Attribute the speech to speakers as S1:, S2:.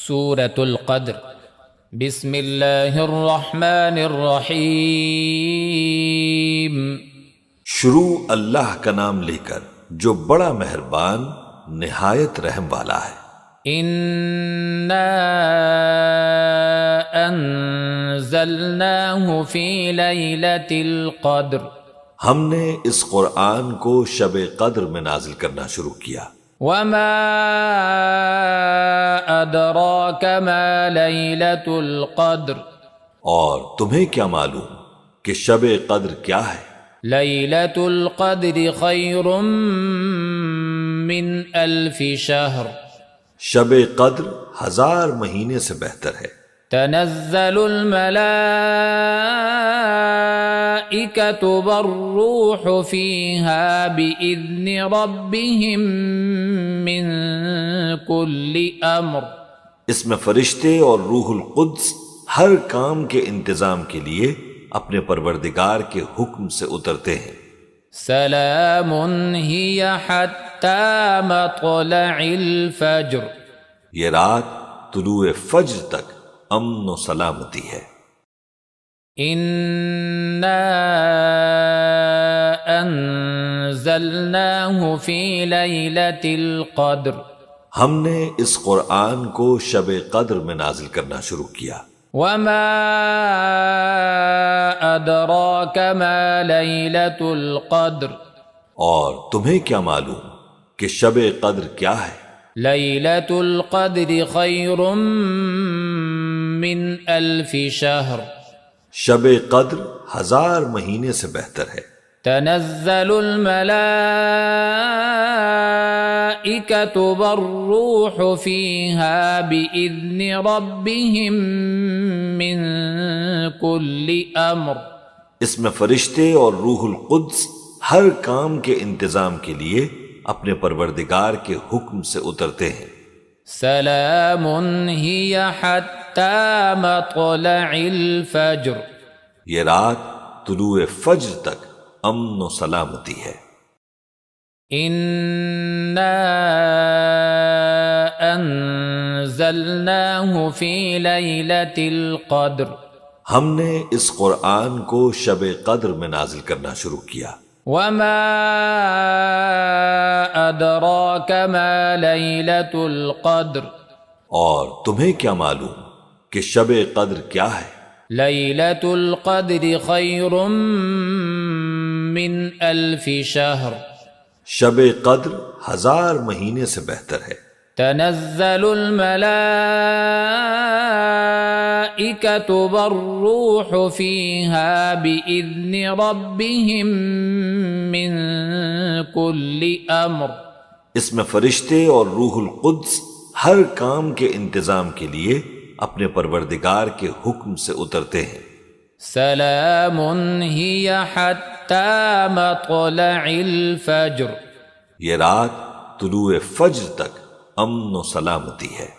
S1: سورة القدر بسم اللہ الرحمن الرحیم
S2: شروع اللہ کا نام لے کر جو بڑا مہربان نہایت رحم والا ہے۔
S1: انا انزلناہ فی لیلۃ القدر،
S2: ہم نے اس قرآن کو شب قدر میں نازل کرنا شروع کیا۔
S1: وما ادراک ما لیلۃ القدر،
S2: اور تمہیں کیا معلوم کہ شب قدر کیا ہے؟
S1: لیلۃ القدر خیر من الف شہر،
S2: شب قدر 1000 مہینے سے بہتر ہے۔
S1: تنزل الملائکۃ والروح فیہا بإذن ربہم من کل امر،
S2: اس میں فرشتے اور روح القدس ہر کام کے انتظام کے لیے اپنے پروردگار کے حکم سے اترتے ہیں۔
S1: سلام ہی حتی مطلع الفجر،
S2: یہ رات طلوع فجر تک امن و سلامتی ہے۔
S1: انا انزلناہ فی لیلۃ القدر،
S2: ہم نے اس قرآن کو شب قدر میں نازل کرنا شروع کیا۔
S1: وما ادراک ما لیلۃ القدر،
S2: اور تمہیں کیا معلوم کہ شب قدر کیا ہے؟
S1: لیلۃ القدر خیر من الف شہر،
S2: شب قدر 1000 مہینے سے بہتر ہے۔
S1: تنزل الملائکۃ والروح فیہا بإذن ربہم من کل امر،
S2: اس میں فرشتے اور روح القدس ہر کام کے انتظام کے لیے اپنے پروردگار کے حکم سے اترتے ہیں۔
S1: سلام ہی حتی مطلع الفجر،
S2: یہ رات طلوع فجر تک امن و سلامتی ہے۔
S1: انا انزلناہ فی لیلۃ القدر،
S2: ہم نے اس قرآن کو شب قدر میں نازل کرنا شروع کیا۔
S1: وما ادراک ما لیلۃ القدر،
S2: اور تمہیں کیا معلوم کہ شب قدر کیا ہے؟
S1: لیلۃ القدر خیر من الف شہر،
S2: شب قدر 1000 مہینے سے بہتر ہے۔
S1: تنزل الملائکۃ والروح فیہا بإذن ربہم من کل امر،
S2: اس میں فرشتے اور روح القدس ہر کام کے انتظام کے لیے اپنے پروردگار کے حکم سے اترتے ہیں۔
S1: سلام ہی حتی مطلع الفجر،
S2: یہ رات طلوع فجر تک امن و سلامتی ہے۔